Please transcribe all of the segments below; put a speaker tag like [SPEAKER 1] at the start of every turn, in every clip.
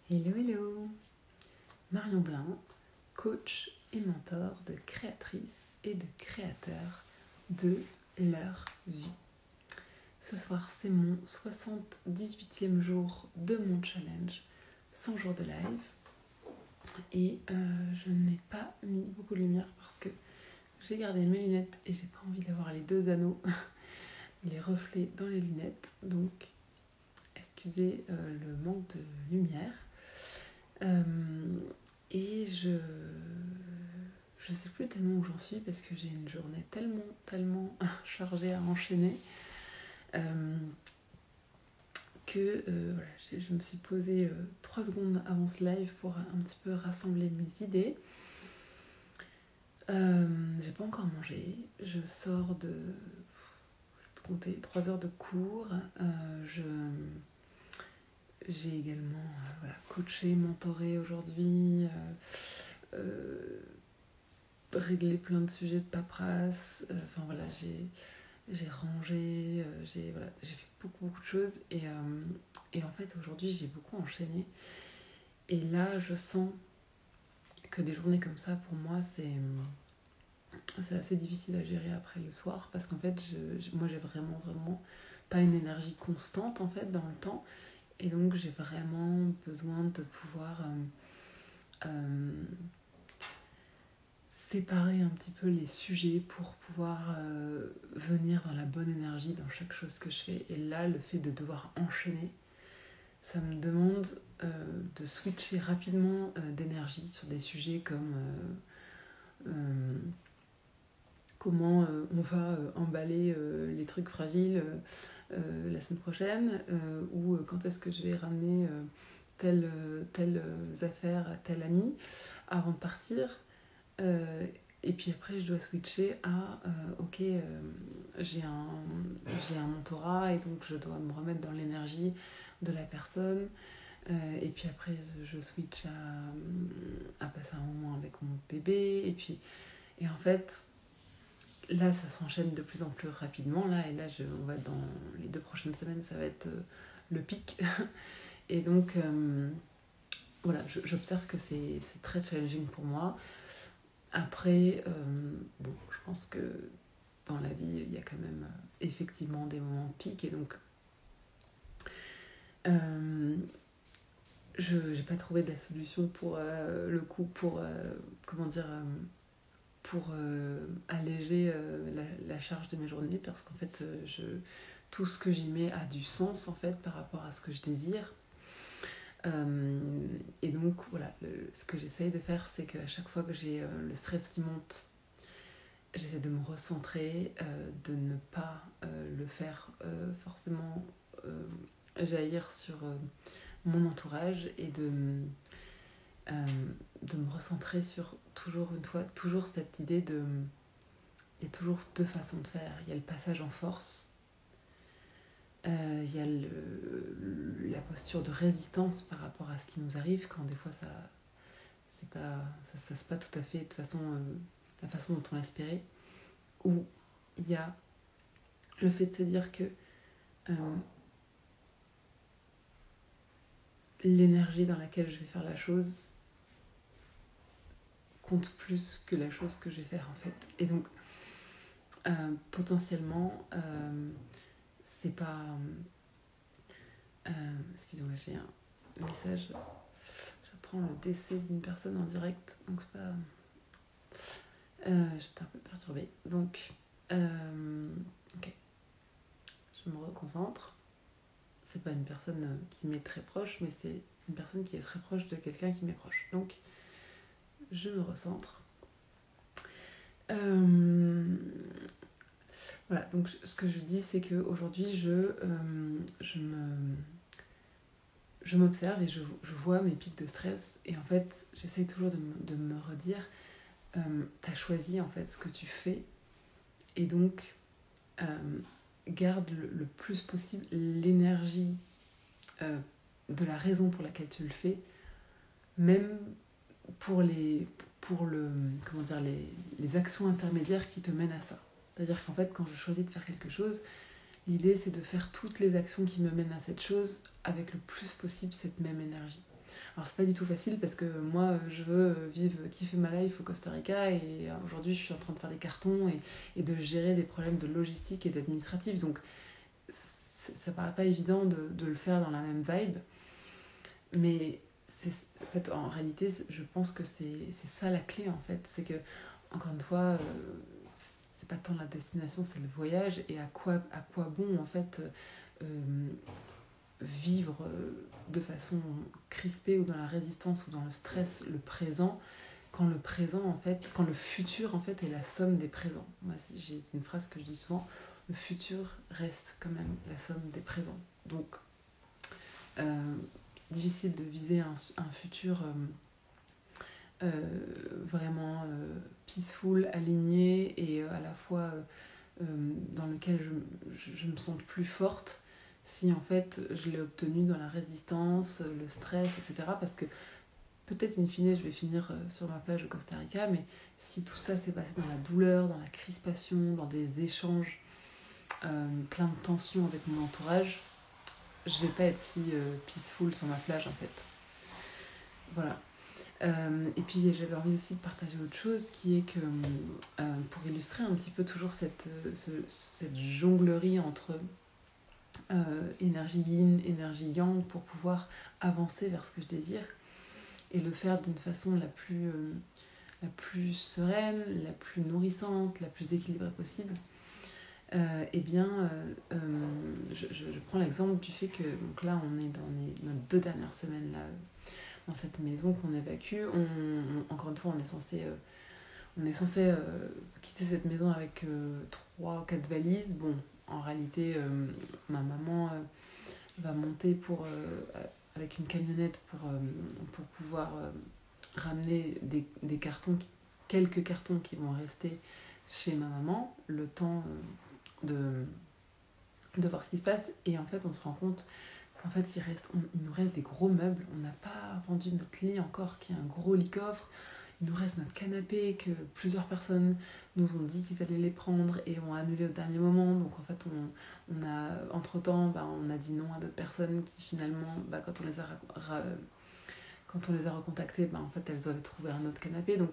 [SPEAKER 1] Hello, hello! Marion Blin, coach et mentor de créatrices et de créateurs de leur vie. Ce soir, c'est mon 78e jour de mon challenge, 100 jours de live. Et je n'ai pas mis beaucoup de lumière parce que j'ai gardé mes lunettes et j'ai pas envie d'avoir les deux anneaux, les reflets dans les lunettes. Donc, excusez le manque de lumière. Et je sais plus tellement où j'en suis parce que j'ai une journée tellement chargée à enchaîner que voilà, je me suis posée 3 secondes avant ce live pour un petit peu rassembler mes idées. J'ai pas encore mangé, je sors de, je peux compter 3 heures de cours. J'ai également coaché, mentoré aujourd'hui, réglé plein de sujets de paperasse. J'ai rangé, j'ai fait beaucoup de choses. Et en fait, aujourd'hui, j'ai beaucoup enchaîné. Et là, je sens que des journées comme ça, pour moi, c'est assez difficile à gérer après le soir. Parce qu'en fait, moi, j'ai vraiment pas une énergie constante, en fait, dans le temps. Et donc j'ai vraiment besoin de pouvoir séparer un petit peu les sujets pour pouvoir venir dans la bonne énergie dans chaque chose que je fais. Et là, le fait de devoir enchaîner, ça me demande de switcher rapidement d'énergie sur des sujets comme comment on va emballer les trucs fragiles la semaine prochaine, ou quand est-ce que je vais ramener telle affaire à tel ami avant de partir. Et puis après, je dois switcher à ok, j'ai un mentorat et donc je dois me remettre dans l'énergie de la personne. Et puis après, je switch à passer un moment avec mon bébé. Et en fait, là, ça s'enchaîne de plus en plus rapidement. Là, et là, on va dans les 2 prochaines semaines, ça va être le pic. Et donc, voilà, j'observe que c'est très challenging pour moi. Après, je pense que dans la vie, il y a quand même effectivement des moments pics. Et donc, je n'ai pas trouvé de la solution pour le coup, pour alléger la charge de mes journées, parce qu'en fait, tout ce que j'y mets a du sens en fait par rapport à ce que je désire. Et donc voilà, ce que j'essaye de faire, c'est qu'à chaque fois que j'ai le stress qui monte, j'essaie de me recentrer, de ne pas le faire forcément jaillir sur mon entourage, et de me recentrer sur toujours cette idée de... Il y a toujours 2 façons de faire. Il y a le passage en force, il y a la posture de résistance par rapport à ce qui nous arrive, quand des fois ça se passe pas tout à fait de la façon dont on l'espérait. Ou il y a le fait de se dire que l'énergie dans laquelle je vais faire la chose compte plus que la chose que je vais faire en fait. Et donc potentiellement c'est pas excusez-moi, j'ai un message, j'apprends le décès d'une personne en direct, donc c'est pas j'étais un peu perturbée, donc ok, je me reconcentre. C'est pas une personne qui m'est très proche, mais c'est une personne qui est très proche de quelqu'un qui m'est proche, donc je me recentre. Voilà, donc ce que je dis, c'est qu'aujourd'hui, je m'observe et je vois mes pics de stress. Et en fait, j'essaye toujours de me redire, t'as choisi en fait ce que tu fais. Et donc, garde le plus possible l'énergie de la raison pour laquelle tu le fais, même pour les actions intermédiaires qui te mènent à ça. C'est-à-dire qu'en fait, quand je choisis de faire quelque chose, l'idée c'est de faire toutes les actions qui me mènent à cette chose avec le plus possible cette même énergie. Alors c'est pas du tout facile parce que moi je veux vivre, kiffer ma life au Costa Rica et aujourd'hui je suis en train de faire des cartons et de gérer des problèmes de logistique et d'administratif. Donc ça paraît pas évident de le faire dans la même vibe. Mais en fait, en réalité, je pense que c'est ça la clé en fait. C'est que, encore une fois, c'est pas tant la destination, c'est le voyage et à quoi bon en fait vivre de façon crispée ou dans la résistance ou dans le stress le présent quand le présent en fait, quand le futur en fait est la somme des présents. Moi j'ai une phrase que je dis souvent, le futur reste quand même la somme des présents. Donc c'est difficile de viser un futur vraiment peaceful, aligné et à la fois dans lequel je me sente plus forte si en fait je l'ai obtenu dans la résistance, le stress, etc. Parce que peut-être in fine je vais finir sur ma plage au Costa Rica, mais si tout ça s'est passé dans la douleur, dans la crispation, dans des échanges, plein de tensions avec mon entourage, je vais pas être si peaceful sur ma plage en fait. Voilà. Et puis j'avais envie aussi de partager autre chose qui est que pour illustrer un petit peu toujours cette jonglerie entre énergie yin, énergie yang pour pouvoir avancer vers ce que je désire et le faire d'une façon la plus sereine, la plus nourrissante, la plus équilibrée possible. Eh bien, je prends l'exemple du fait que donc là on est dans nos 2 dernières semaines là, dans cette maison qu'on évacue. Encore une fois, on est censé quitter cette maison avec 3 ou 4 valises. Bon, en réalité, ma maman va monter avec une camionnette pour pouvoir ramener des cartons, quelques cartons qui vont rester chez ma maman, le temps de voir ce qui se passe. Et en fait, on se rend compte qu'en fait, il nous reste des gros meubles. On n'a pas vendu notre lit encore, qui est un gros lit-coffre. Il nous reste notre canapé, que plusieurs personnes nous ont dit qu'ils allaient les prendre et ont annulé au dernier moment. Donc en fait, on a, entre-temps, on a dit non à d'autres personnes qui finalement, quand on les a recontactées, en fait, elles avaient trouvé un autre canapé. Donc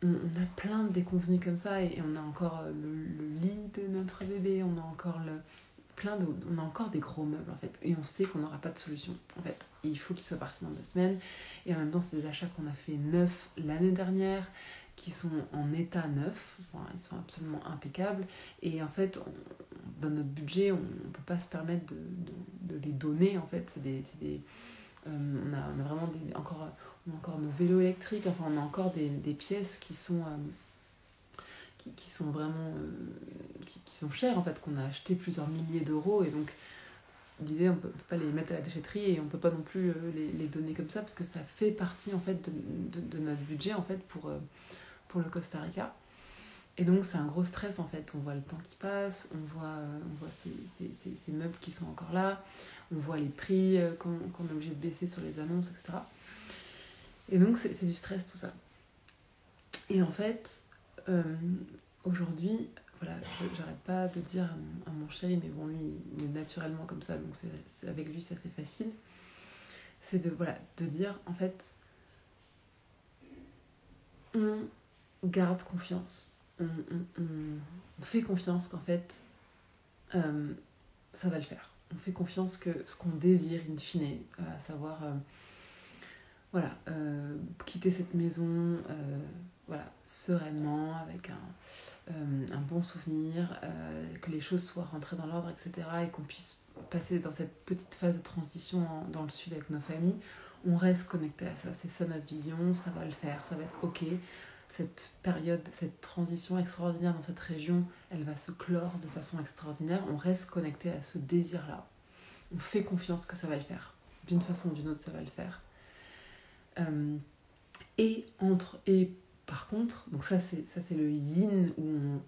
[SPEAKER 1] on a plein de déconvenus comme ça et on a encore le lit de notre bébé, on a encore on a encore des gros meubles en fait et on sait qu'on n'aura pas de solution en fait. Et il faut qu'ils soient partis dans 2 semaines et en même temps c'est des achats qu'on a fait neufs l'année dernière qui sont en état neuf, enfin, ils sont absolument impeccables et en fait dans notre budget on peut pas se permettre de les donner en fait. On a vraiment on a encore nos vélos électriques, enfin on a encore des pièces qui sont vraiment qui sont chères en fait, qu'on a acheté plusieurs milliers d'euros et donc l'idée on peut pas les mettre à la déchetterie et on peut pas non plus les donner comme ça parce que ça fait partie en fait de notre budget en fait pour le Costa Rica. Et donc c'est un gros stress en fait, on voit le temps qui passe, on voit ces meubles qui sont encore là, on voit les prix qu'on est obligé de baisser sur les annonces, etc. Et donc c'est du stress tout ça. Et en fait, aujourd'hui, voilà, j'arrête pas de dire à mon chéri, mais bon lui il est naturellement comme ça, donc avec lui ça c'est facile, c'est de dire en fait, on garde confiance, on fait confiance qu'en fait ça va le faire. On fait confiance que ce qu'on désire in fine, à savoir quitter cette maison sereinement, avec un bon souvenir, que les choses soient rentrées dans l'ordre, etc. et qu'on puisse passer dans cette petite phase de transition dans le sud avec nos familles. On reste connecté à ça, c'est ça notre vision, ça va le faire, ça va être ok. Cette période, cette transition extraordinaire dans cette région, elle va se clore de façon extraordinaire. On reste connecté à ce désir-là. On fait confiance que ça va le faire. D'une façon ou d'une autre, ça va le faire. Et par contre, donc ça c'est le yin où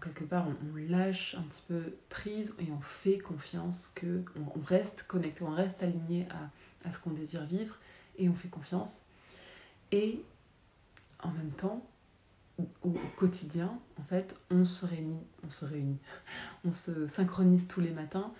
[SPEAKER 1] quelque part on lâche un petit peu prise et on fait confiance que on reste connecté, on reste aligné à ce qu'on désire vivre et on fait confiance. Et en même temps, au quotidien, en fait, on se réunit, on se synchronise tous les matins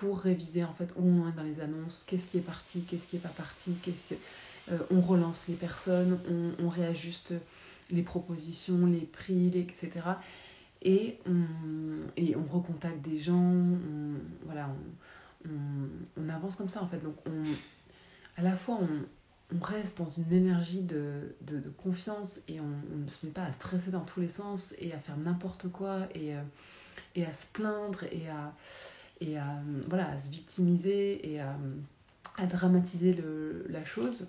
[SPEAKER 1] pour réviser en fait où on est dans les annonces, qu'est-ce qui est parti, qu'est-ce qui est pas parti, on relance les personnes, on réajuste les propositions, les prix, etc. Et on recontacte des gens, on avance comme ça en fait. Donc à la fois on reste dans une énergie de confiance et on ne se met pas à stresser dans tous les sens et à faire n'importe quoi et à se plaindre à se victimiser et à dramatiser la chose.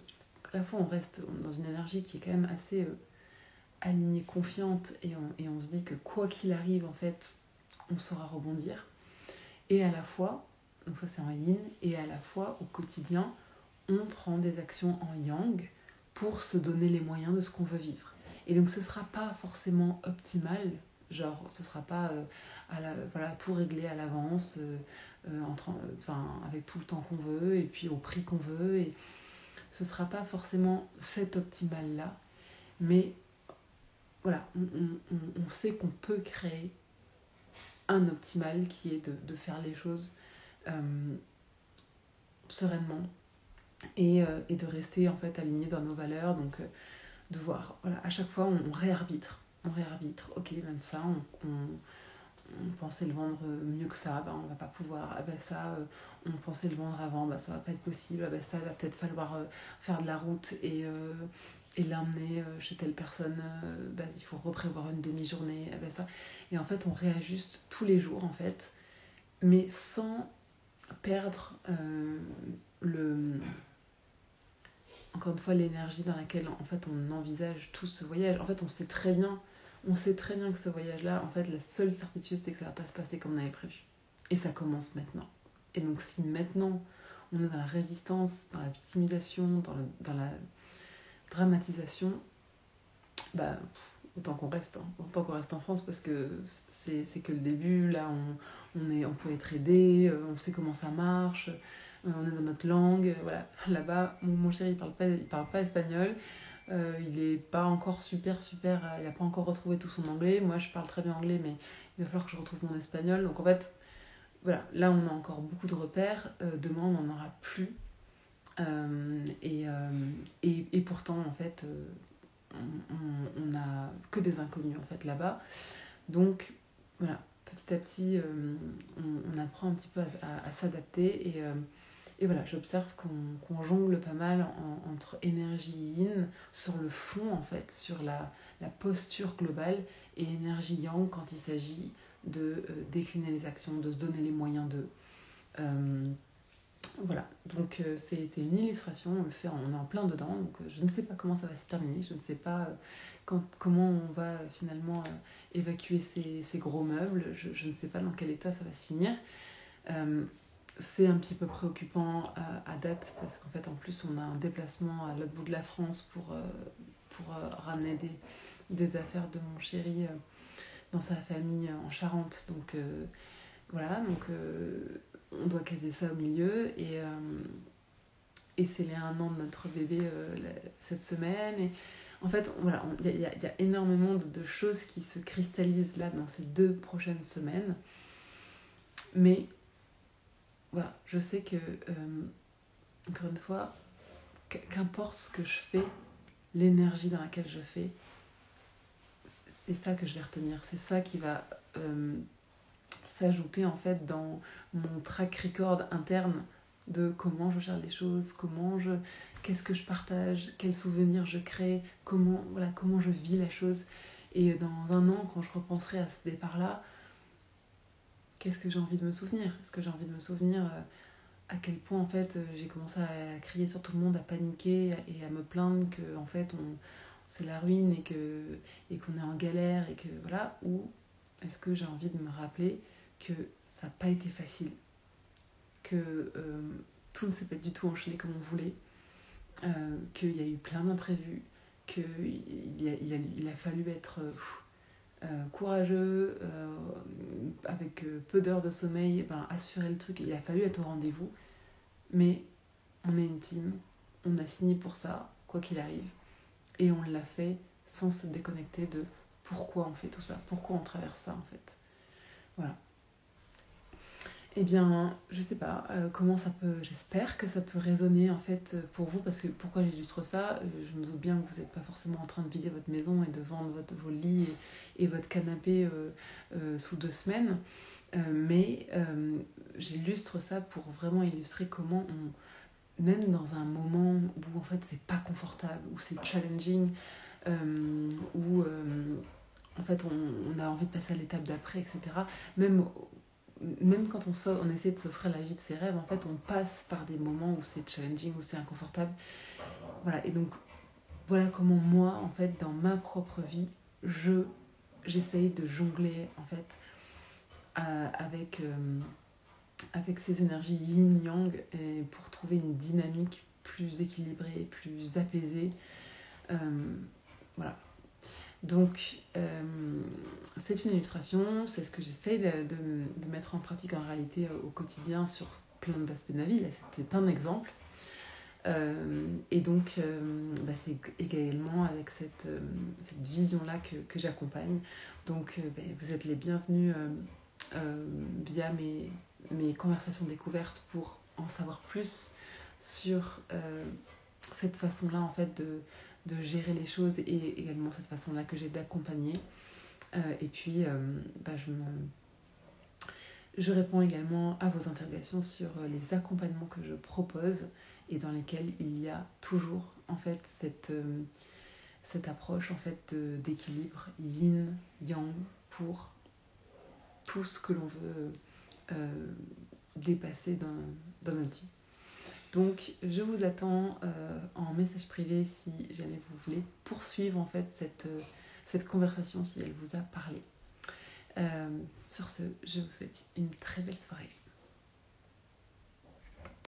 [SPEAKER 1] À la fois on reste dans une énergie qui est quand même assez alignée, confiante et on se dit que quoi qu'il arrive en fait on saura rebondir. Et à la fois, donc ça c'est en yin, et à la fois au quotidien on prend des actions en yang pour se donner les moyens de ce qu'on veut vivre. Et donc ce sera pas forcément optimal, genre ce sera pas tout réglé à l'avance, avec tout le temps qu'on veut, et puis au prix qu'on veut, et ce sera pas forcément cet optimal-là, mais voilà, on sait qu'on peut créer un optimal qui est de faire les choses sereinement, et de rester en fait aligné dans nos valeurs, donc de voir, voilà, à chaque fois on réarbitre, ok, ben ça on pensait le vendre mieux que ça, ben on va pas pouvoir, ah ben ça on pensait le vendre avant, ben ça va pas être possible, ah ben ça va peut-être falloir faire de la route et l'emmener chez telle personne, ben il faut reprévoir une demi-journée, ah ben ça, et en fait on réajuste tous les jours en fait, mais sans perdre encore une fois l'énergie dans laquelle en fait on envisage tout ce voyage. En fait on sait très bien que ce voyage là, en fait la seule certitude c'est que ça va pas se passer comme on avait prévu, et ça commence maintenant. Et donc si maintenant on est dans la résistance, dans la victimisation, dans la dramatisation, bah autant qu'on reste en France, parce que c'est que le début. Là on peut être aidé, on sait comment ça marche, on est dans notre langue, voilà. Là-bas, mon chéri il parle pas espagnol, il est pas encore super, il a pas encore retrouvé tout son anglais. Moi je parle très bien anglais, mais il va falloir que je retrouve mon espagnol. Donc en fait, voilà, là on a encore beaucoup de repères, demain on n'en aura plus. Et pourtant en fait, on a que des inconnus en fait là-bas. Donc voilà, petit à petit, on apprend un petit peu à s'adapter, et voilà, j'observe qu'on jongle pas mal entre énergie yin sur le fond en fait, sur la posture globale, et énergie yang quand il s'agit de décliner les actions, de se donner les moyens de... voilà, donc c'est une illustration, on est en plein dedans, donc je ne sais pas comment ça va se terminer, je ne sais pas comment on va finalement évacuer ces gros meubles, je ne sais pas dans quel état ça va se finir. C'est un petit peu préoccupant à date, parce qu'en fait en plus on a un déplacement à l'autre bout de la France pour ramener des affaires de mon chéri dans sa famille en Charente, donc voilà, donc on doit caser ça au milieu, et c'est les 1 an de notre bébé cette semaine, et en fait voilà, il y a énormément de choses qui se cristallisent là dans ces 2 prochaines semaines, mais voilà, je sais que encore une fois, qu'importe ce que je fais, l'énergie dans laquelle je fais, c'est ça que je vais retenir, c'est ça qui va s'ajouter en fait dans mon track record interne de comment je gère les choses, qu'est-ce que je partage, quels souvenirs je crée, comment je vis la chose. Et dans 1 an, quand je repenserai à ce départ-là, qu'est-ce que j'ai envie de me souvenir ? Est-ce que j'ai envie de me souvenir à quel point en fait j'ai commencé à crier sur tout le monde, à paniquer et à me plaindre que en fait c'est la ruine et qu'on est en galère, et que voilà, ou est-ce que j'ai envie de me rappeler que ça n'a pas été facile, que tout ne s'est pas du tout enchaîné comme on voulait, qu'il y a eu plein d'imprévus, qu'il a fallu être courageux, avec peu d'heures de sommeil, assurer le truc, il a fallu être au rendez-vous, mais on est une team, on a signé pour ça, quoi qu'il arrive, et on l'a fait sans se déconnecter de pourquoi on fait tout ça, pourquoi on traverse ça en fait. Voilà. Eh bien, je sais pas comment ça peut. J'espère que ça peut résonner en fait pour vous, parce que pourquoi j'illustre ça? Je me doute bien que vous n'êtes pas forcément en train de vider votre maison et de vendre vos lits et votre canapé sous 2 semaines, mais j'illustre ça pour vraiment illustrer comment même dans un moment où en fait c'est pas confortable, où c'est challenging, où en fait on a envie de passer à l'étape d'après, etc. Même même quand on essaie de s'offrir la vie de ses rêves, en fait, on passe par des moments où c'est challenging, où c'est inconfortable. Voilà, et donc, voilà comment moi, en fait, dans ma propre vie, j'essaye de jongler, en fait, avec ces énergies yin-yang, et pour trouver une dynamique plus équilibrée, plus apaisée. Euh, voilà. Donc, c'est une illustration, c'est ce que j'essaye de mettre en pratique en réalité au quotidien sur plein d'aspects de ma vie. Là, c'était un exemple. Et donc, c'est également avec cette vision-là que j'accompagne. Donc, vous êtes les bienvenus via mes conversations découvertes pour en savoir plus sur cette façon-là, en fait, de gérer les choses, et également cette façon-là que j'ai d'accompagner. Et puis, je réponds également à vos interrogations sur les accompagnements que je propose et dans lesquels il y a toujours en fait cette approche en fait d'équilibre yin-yang pour tout ce que l'on veut dépasser dans notre vie. Donc je vous attends en message privé si jamais vous voulez poursuivre en fait cette conversation, si elle vous a parlé. Sur ce, je vous souhaite une très belle soirée.